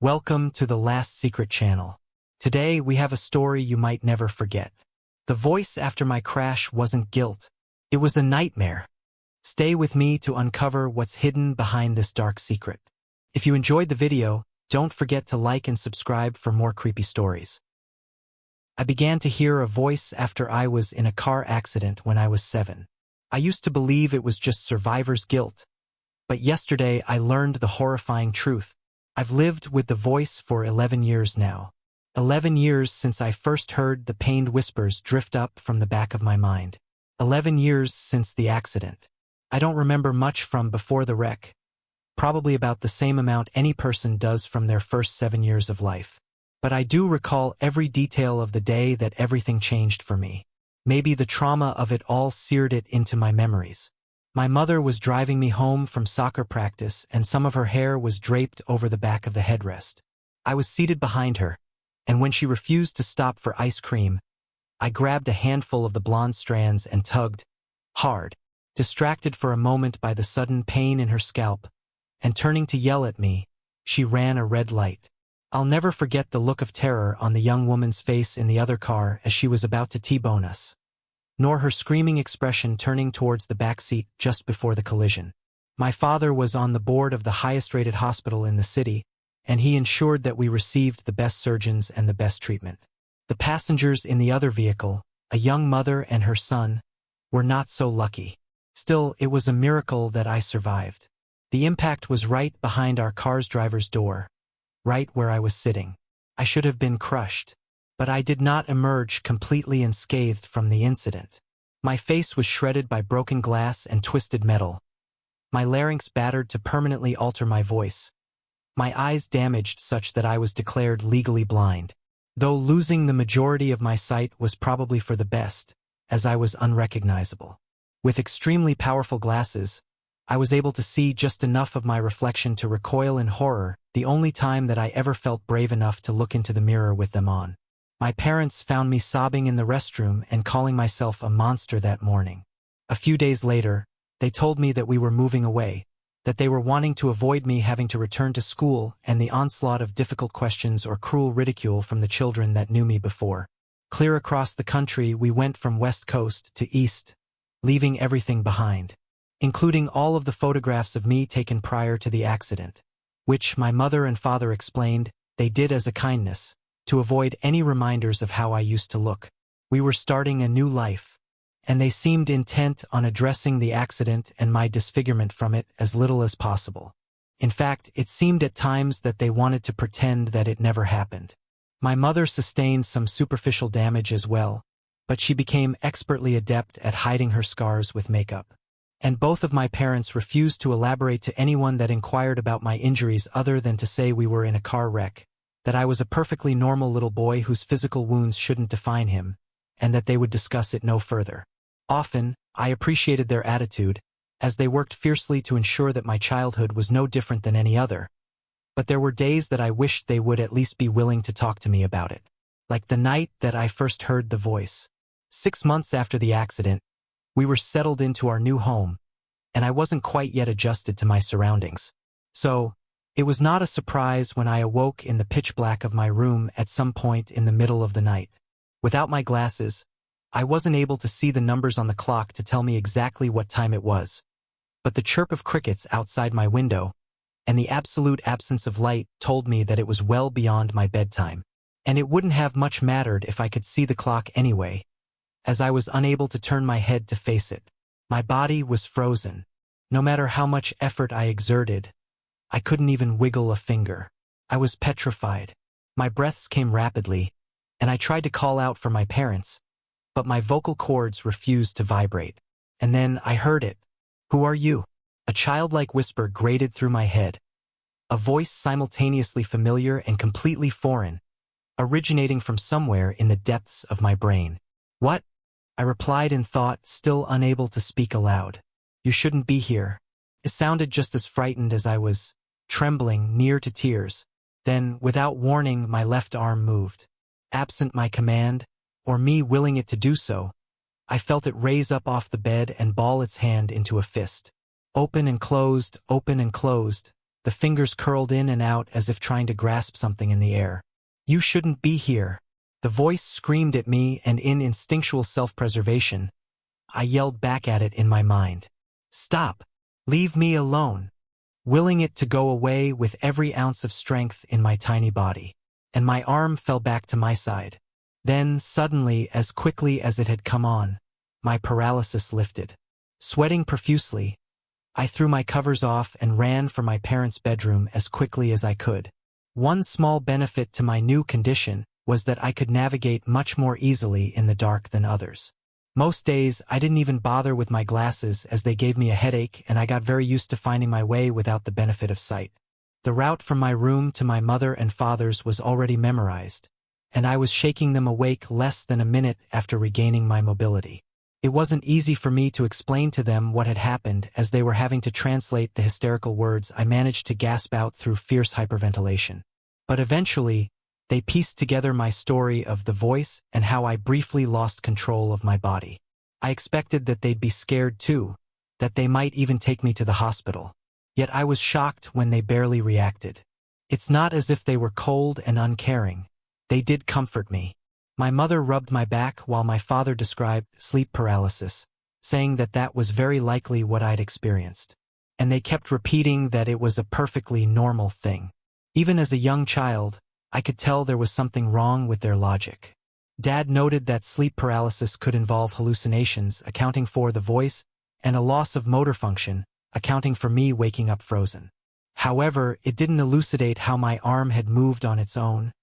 Welcome to the Last Secret channel. Today we have a story you might never forget. The voice after my crash wasn't guilt. It was a nightmare. Stay with me to uncover what's hidden behind this dark secret. If you enjoyed the video, don't forget to like and subscribe for more creepy stories. I began to hear a voice after I was in a car accident when I was 7. I used to believe it was just survivor's guilt. But yesterday I learned the horrifying truth. I've lived with the voice for 11 years now. 11 years since I first heard the pained whispers drift up from the back of my mind. 11 years since the accident. I don't remember much from before the wreck. Probably about the same amount any person does from their first 7 years of life. But I do recall every detail of the day that everything changed for me. Maybe the trauma of it all seared it into my memories. My mother was driving me home from soccer practice and some of her hair was draped over the back of the headrest. I was seated behind her, and when she refused to stop for ice cream, I grabbed a handful of the blonde strands and tugged hard, distracted for a moment by the sudden pain in her scalp, and turning to yell at me, she ran a red light. I'll never forget the look of terror on the young woman's face in the other car as she was about to T-bone us, nor her screaming expression turning towards the back seat just before the collision. My father was on the board of the highest-rated hospital in the city, and he ensured that we received the best surgeons and the best treatment. The passengers in the other vehicle, a young mother and her son, were not so lucky. Still, it was a miracle that I survived. The impact was right behind our car's driver's door, right where I was sitting. I should have been crushed. But I did not emerge completely unscathed from the incident. My face was shredded by broken glass and twisted metal. My larynx battered to permanently alter my voice. My eyes damaged such that I was declared legally blind. Though losing the majority of my sight was probably for the best, as I was unrecognizable. With extremely powerful glasses, I was able to see just enough of my reflection to recoil in horror, the only time that I ever felt brave enough to look into the mirror with them on. My parents found me sobbing in the restroom and calling myself a monster that morning. A few days later, they told me that we were moving away, that they were wanting to avoid me having to return to school and the onslaught of difficult questions or cruel ridicule from the children that knew me before. Clear across the country, we went from West Coast to East, leaving everything behind, including all of the photographs of me taken prior to the accident, which my mother and father explained they did as a kindness, to avoid any reminders of how I used to look. We were starting a new life, and they seemed intent on addressing the accident and my disfigurement from it as little as possible. In fact, it seemed at times that they wanted to pretend that it never happened. My mother sustained some superficial damage as well, but she became expertly adept at hiding her scars with makeup. And both of my parents refused to elaborate to anyone that inquired about my injuries other than to say we were in a car wreck, that I was a perfectly normal little boy whose physical wounds shouldn't define him, and that they would discuss it no further. Often, I appreciated their attitude, as they worked fiercely to ensure that my childhood was no different than any other. But there were days that I wished they would at least be willing to talk to me about it. Like the night that I first heard the voice. 6 months after the accident, we were settled into our new home, and I wasn't quite yet adjusted to my surroundings. So, it was not a surprise when I awoke in the pitch black of my room at some point in the middle of the night. Without my glasses, I wasn't able to see the numbers on the clock to tell me exactly what time it was. But the chirp of crickets outside my window, and the absolute absence of light told me that it was well beyond my bedtime. And it wouldn't have much mattered if I could see the clock anyway, as I was unable to turn my head to face it. My body was frozen. No matter how much effort I exerted, I couldn't even wiggle a finger. I was petrified. My breaths came rapidly, and I tried to call out for my parents, but my vocal cords refused to vibrate. And then I heard it. "Who are you?" A childlike whisper grated through my head. A voice simultaneously familiar and completely foreign, originating from somewhere in the depths of my brain. "What?" I replied in thought, still unable to speak aloud. "You shouldn't be here." It sounded just as frightened as I was, trembling near to tears. Then, without warning, my left arm moved. Absent my command, or me willing it to do so, I felt it raise up off the bed and ball its hand into a fist. Open and closed, the fingers curled in and out as if trying to grasp something in the air. "You shouldn't be here." The voice screamed at me, and in instinctual self-preservation, I yelled back at it in my mind. "Stop! Leave me alone!" Willing it to go away with every ounce of strength in my tiny body. And my arm fell back to my side. Then, suddenly, as quickly as it had come on, my paralysis lifted. Sweating profusely, I threw my covers off and ran for my parents' bedroom as quickly as I could. One small benefit to my new condition was that I could navigate much more easily in the dark than others. Most days, I didn't even bother with my glasses as they gave me a headache, and I got very used to finding my way without the benefit of sight. The route from my room to my mother and father's was already memorized, and I was shaking them awake less than a minute after regaining my mobility. It wasn't easy for me to explain to them what had happened, as they were having to translate the hysterical words I managed to gasp out through fierce hyperventilation. But eventually, they pieced together my story of the voice and how I briefly lost control of my body. I expected that they'd be scared too, that they might even take me to the hospital. Yet I was shocked when they barely reacted. It's not as if they were cold and uncaring. They did comfort me. My mother rubbed my back while my father described sleep paralysis, saying that that was very likely what I'd experienced. And they kept repeating that it was a perfectly normal thing. Even as a young child, I could tell there was something wrong with their logic. Dad noted that sleep paralysis could involve hallucinations, accounting for the voice, and a loss of motor function, accounting for me waking up frozen. However, it didn't elucidate how my arm had moved on its own,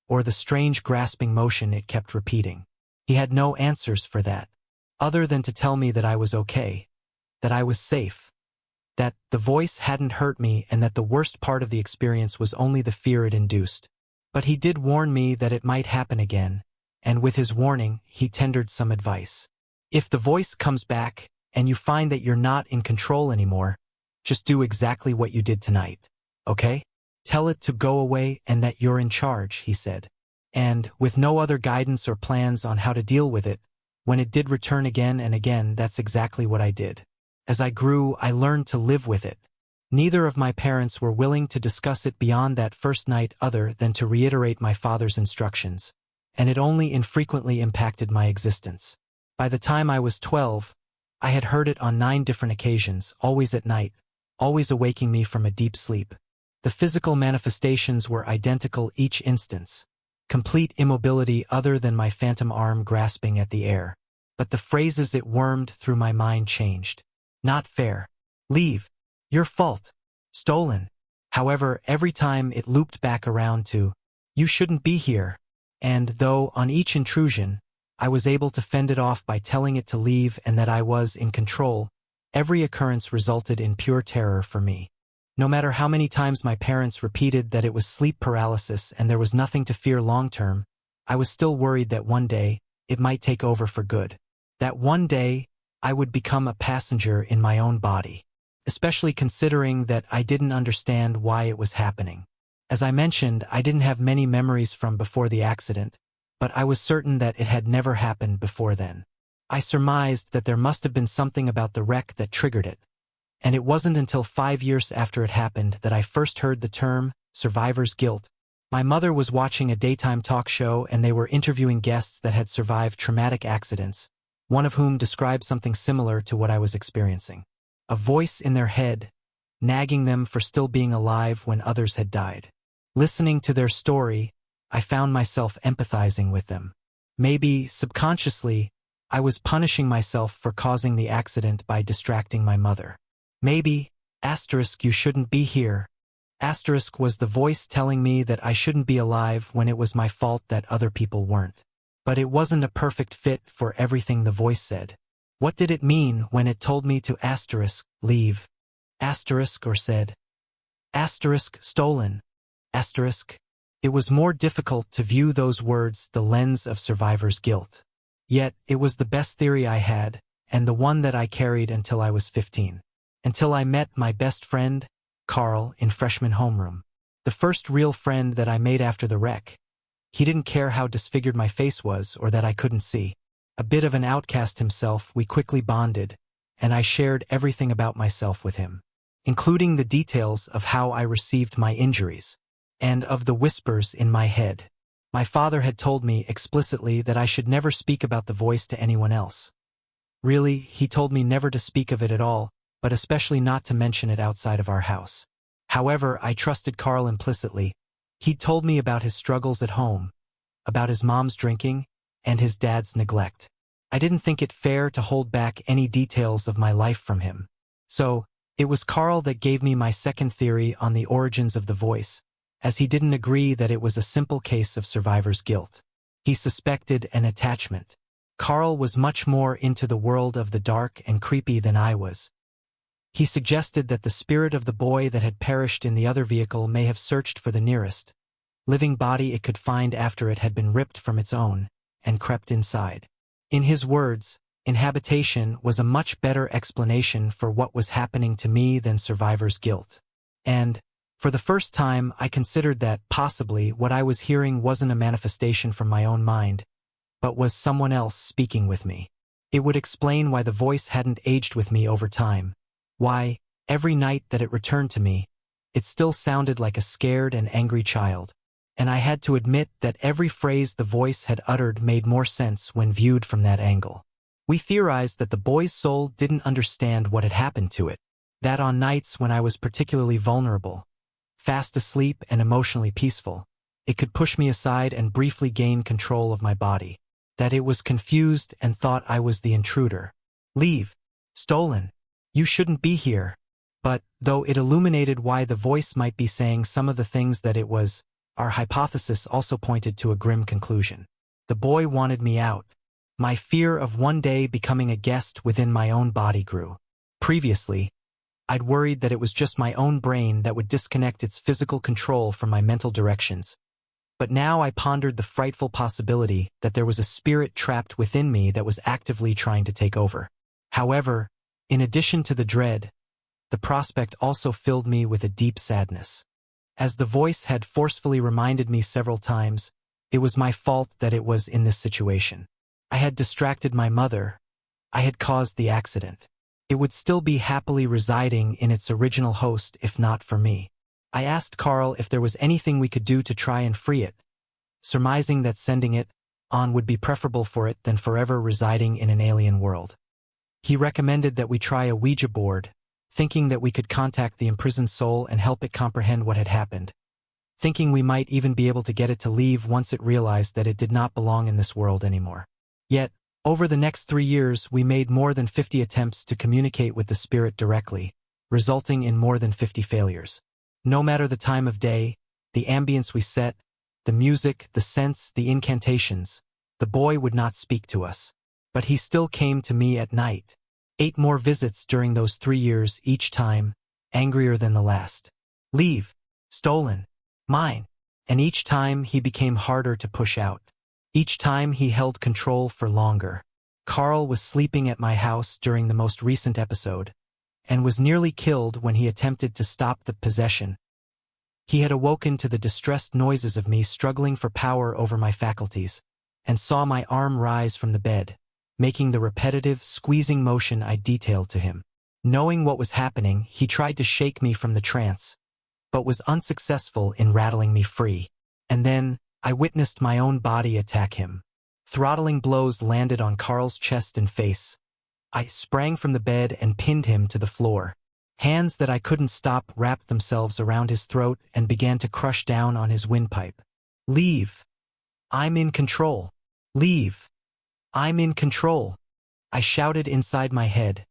or the strange grasping motion it kept repeating. He had no answers for that, other than to tell me that I was okay, that I was safe, that the voice hadn't hurt me, and that the worst part of the experience was only the fear it induced. But he did warn me that it might happen again, and with his warning, he tendered some advice. If the voice comes back, and you find that you're not in control anymore, just do exactly what you did tonight, okay? Tell it to go away and that you're in charge, he said. And, with no other guidance or plans on how to deal with it, when it did return again and again, that's exactly what I did. As I grew, I learned to live with it. Neither of my parents were willing to discuss it beyond that first night other than to reiterate my father's instructions, and it only infrequently impacted my existence. By the time I was 12, I had heard it on 9 different occasions, always at night, always awaking me from a deep sleep. The physical manifestations were identical each instance. Complete immobility other than my phantom arm grasping at the air. But the phrases it wormed through my mind changed. Not fair. Leave. Your fault. Stolen. However, every time it looped back around to, you shouldn't be here. And though, on each intrusion, I was able to fend it off by telling it to leave and that I was in control, every occurrence resulted in pure terror for me. No matter how many times my parents repeated that it was sleep paralysis and there was nothing to fear long-term, I was still worried that one day, it might take over for good. That one day, I would become a passenger in my own body. Especially considering that I didn't understand why it was happening. As I mentioned, I didn't have many memories from before the accident, but I was certain that it had never happened before then. I surmised that there must have been something about the wreck that triggered it, and it wasn't until 5 years after it happened that I first heard the term survivor's guilt. My mother was watching a daytime talk show and they were interviewing guests that had survived traumatic accidents, one of whom described something similar to what I was experiencing. A voice in their head, nagging them for still being alive when others had died. Listening to their story, I found myself empathizing with them. Maybe, subconsciously, I was punishing myself for causing the accident by distracting my mother. Maybe, you shouldn't be here. Was the voice telling me that I shouldn't be alive when it was my fault that other people weren't. But it wasn't a perfect fit for everything the voice said. What did it mean when it told me to leave? Or said, stolen. It was more difficult to view those words the lens of survivor's guilt. Yet, it was the best theory I had, and the one that I carried until I was 15. Until I met my best friend, Carl, in freshman homeroom. The first real friend that I made after the wreck. He didn't care how disfigured my face was or that I couldn't see. A bit of an outcast himself, we quickly bonded, and I shared everything about myself with him. including the details of how I received my injuries, and of the whispers in my head. My father had told me explicitly that I should never speak about the voice to anyone else. Really, he told me never to speak of it at all, but especially not to mention it outside of our house. However, I trusted Carl implicitly. He'd told me about his struggles at home, about his mom's drinking, and his dad's neglect. I didn't think it fair to hold back any details of my life from him. So, it was Carl that gave me my second theory on the origins of the voice, as he didn't agree that it was a simple case of survivor's guilt. He suspected an attachment. Carl was much more into the world of the dark and creepy than I was. He suggested that the spirit of the boy that had perished in the other vehicle may have searched for the nearest living body it could find after it had been ripped from its own, and crept inside. In his words, inhabitation was a much better explanation for what was happening to me than survivor's guilt. And, for the first time, I considered that, possibly, what I was hearing wasn't a manifestation from my own mind, but was someone else speaking with me. It would explain why the voice hadn't aged with me over time. Why, every night that it returned to me, it still sounded like a scared and angry child. And I had to admit that every phrase the voice had uttered made more sense when viewed from that angle. We theorized that the boy's soul didn't understand what had happened to it, that on nights when I was particularly vulnerable, fast asleep and emotionally peaceful, it could push me aside and briefly gain control of my body, that it was confused and thought I was the intruder. Leave. Stolen. You shouldn't be here. But, though it illuminated why the voice might be saying some of the things that it was, our hypothesis also pointed to a grim conclusion. The boy wanted me out. My fear of one day becoming a guest within my own body grew. Previously, I'd worried that it was just my own brain that would disconnect its physical control from my mental directions. But now I pondered the frightful possibility that there was a spirit trapped within me that was actively trying to take over. However, in addition to the dread, the prospect also filled me with a deep sadness. As the voice had forcefully reminded me several times, it was my fault that it was in this situation. I had distracted my mother. I had caused the accident. It would still be happily residing in its original host if not for me. I asked Carl if there was anything we could do to try and free it, surmising that sending it on would be preferable for it than forever residing in an alien world. He recommended that we try a Ouija board, thinking that we could contact the imprisoned soul and help it comprehend what had happened, thinking we might even be able to get it to leave once it realized that it did not belong in this world anymore. Yet, over the next 3 years, we made more than 50 attempts to communicate with the spirit directly, resulting in more than 50 failures. No matter the time of day, the ambience we set, the music, the scents, the incantations, the boy would not speak to us. But he still came to me at night. 8 more visits during those 3 years, each time, angrier than the last. Leave. Stolen. Mine. And each time he became harder to push out. Each time he held control for longer. Carl was sleeping at my house during the most recent episode, and was nearly killed when he attempted to stop the possession. He had awoken to the distressed noises of me struggling for power over my faculties, and saw my arm rise from the bed, making the repetitive, squeezing motion I detailed to him. Knowing what was happening, he tried to shake me from the trance, but was unsuccessful in rattling me free. And then, I witnessed my own body attack him. Throttling blows landed on Carl's chest and face. I sprang from the bed and pinned him to the floor. Hands that I couldn't stop wrapped themselves around his throat and began to crush down on his windpipe. Leave. I'm in control. Leave. I'm in control. I shouted inside my head,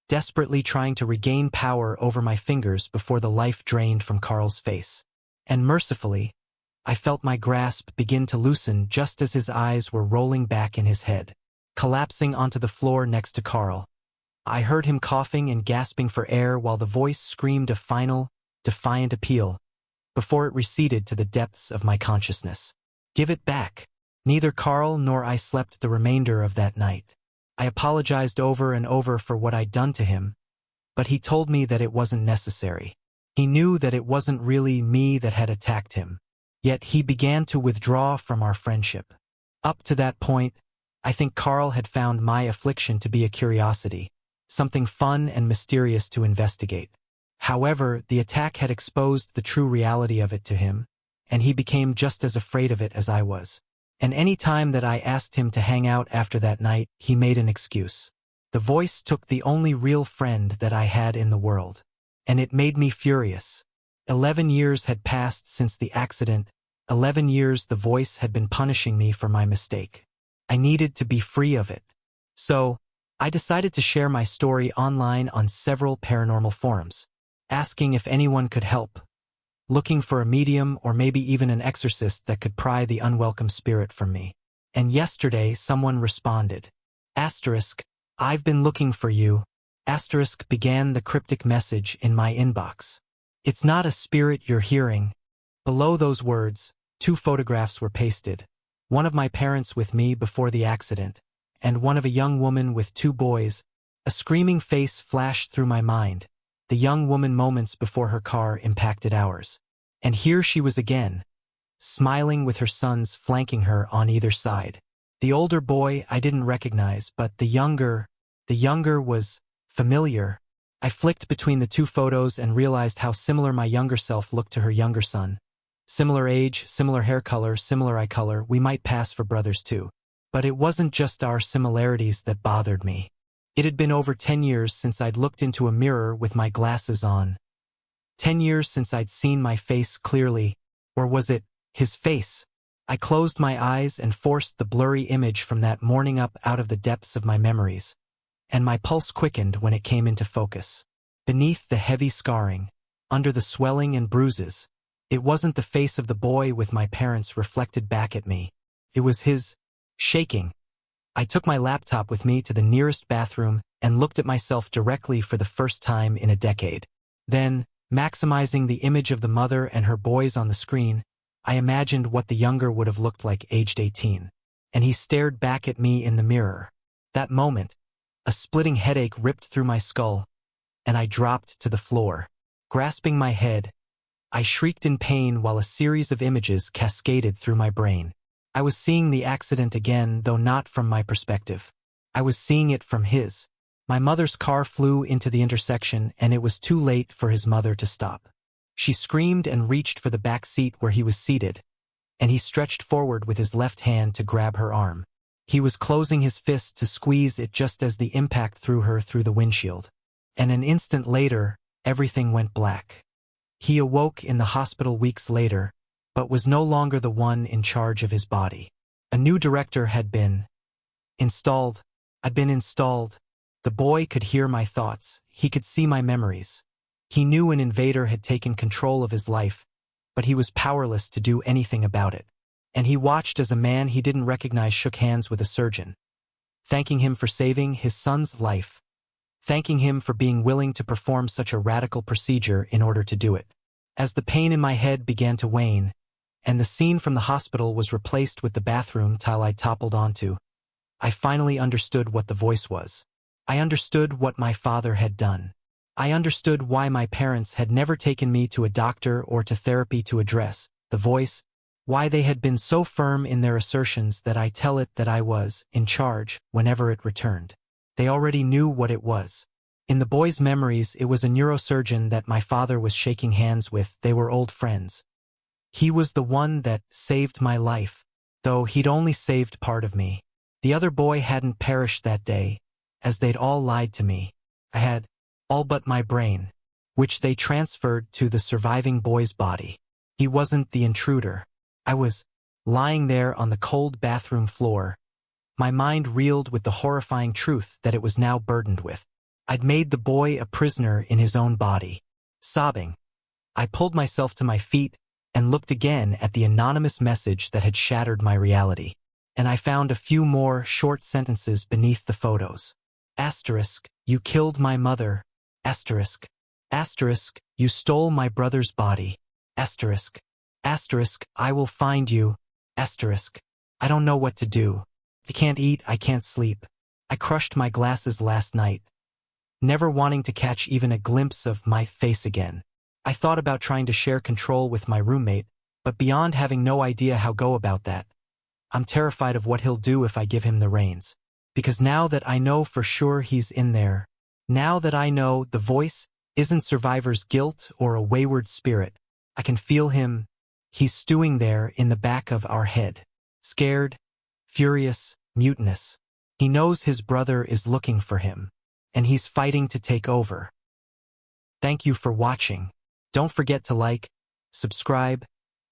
desperately trying to regain power over my fingers before the life drained from Carl's face. And mercifully, I felt my grasp begin to loosen just as his eyes were rolling back in his head. Collapsing onto the floor next to Carl, I heard him coughing and gasping for air while the voice screamed a final, defiant appeal, before it receded to the depths of my consciousness. Give it back. Neither Carl nor I slept the remainder of that night. I apologized over and over for what I'd done to him, but he told me that it wasn't necessary. He knew that it wasn't really me that had attacked him. Yet he began to withdraw from our friendship. Up to that point, I think Carl had found my affliction to be a curiosity, something fun and mysterious to investigate. However, the attack had exposed the true reality of it to him, and he became just as afraid of it as I was. And any time that I asked him to hang out after that night, he made an excuse. The voice took the only real friend that I had in the world. And it made me furious. 11 years had passed since the accident. 11 years the voice had been punishing me for my mistake. I needed to be free of it. So, I decided to share my story online on several paranormal forums, asking if anyone could help, looking for a medium or maybe even an exorcist that could pry the unwelcome spirit from me. And yesterday someone responded. Asterisk, I've been looking for you. Asterisk began the cryptic message in my inbox. It's not a spirit you're hearing. Below those words, 2 photographs were pasted. One of my parents with me before the accident, and one of a young woman with 2 boys. A screaming face flashed through my mind, the young woman moments before her car impacted ours. And here she was again, smiling with her sons flanking her on either side. The older boy I didn't recognize, but the younger was familiar. I flicked between the 2 photos and realized how similar my younger self looked to her younger son. Similar age, similar hair color, similar eye color, we might pass for brothers too. But it wasn't just our similarities that bothered me. It had been over 10 years since I'd looked into a mirror with my glasses on. 10 years since I'd seen my face clearly, or was it his face? I closed my eyes and forced the blurry image from that morning up out of the depths of my memories, and my pulse quickened when it came into focus. Beneath the heavy scarring, under the swelling and bruises, it wasn't the face of the boy with my parents reflected back at me. It was his shaking. I took my laptop with me to the nearest bathroom and looked at myself directly for the first time in a decade. Then, maximizing the image of the mother and her boys on the screen, I imagined what the younger would have looked like aged 18. And he stared back at me in the mirror. That moment, a splitting headache ripped through my skull, and I dropped to the floor. Grasping my head, I shrieked in pain while a series of images cascaded through my brain. I was seeing the accident again, though not from my perspective. I was seeing it from his. My mother's car flew into the intersection, and it was too late for his mother to stop. She screamed and reached for the back seat where he was seated, and he stretched forward with his left hand to grab her arm. He was closing his fist to squeeze it just as the impact threw her through the windshield. And an instant later, everything went black. He awoke in the hospital weeks later, but was no longer the one in charge of his body. A new director had been installed. I'd been installed. The boy could hear my thoughts. He could see my memories. He knew an invader had taken control of his life, but he was powerless to do anything about it. And he watched as a man he didn't recognize shook hands with a surgeon, thanking him for saving his son's life, thanking him for being willing to perform such a radical procedure in order to do it. As the pain in my head began to wane, and the scene from the hospital was replaced with the bathroom tile I toppled onto, I finally understood what the voice was. I understood what my father had done. I understood why my parents had never taken me to a doctor or to therapy to address the voice, why they had been so firm in their assertions that I tell it that I was in charge whenever it returned. They already knew what it was. In the boy's memories, it was a neurosurgeon that my father was shaking hands with. They were old friends. He was the one that saved my life, though he'd only saved part of me. The other boy hadn't perished that day, as they'd all lied to me. I had all but my brain, which they transferred to the surviving boy's body. He wasn't the intruder. I was lying there on the cold bathroom floor. My mind reeled with the horrifying truth that it was now burdened with. I'd made the boy a prisoner in his own body. Sobbing, I pulled myself to my feet and looked again at the anonymous message that had shattered my reality. And I found a few more short sentences beneath the photos. Asterisk, you killed my mother. Asterisk. Asterisk, you stole my brother's body. Asterisk. Asterisk, I will find you. Asterisk. I don't know what to do. I can't eat, I can't sleep. I crushed my glasses last night, never wanting to catch even a glimpse of my face again. I thought about trying to share control with my roommate, but beyond having no idea how go about that, I'm terrified of what he'll do if I give him the reins. Because now that I know for sure he's in there, now that I know the voice isn't survivor's guilt or a wayward spirit. I can feel him. He's stewing there in the back of our head. Scared, furious, mutinous. He knows his brother is looking for him, and he's fighting to take over. Thank you for watching. Don't forget to like, subscribe,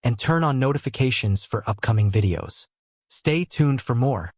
and turn on notifications for upcoming videos. Stay tuned for more.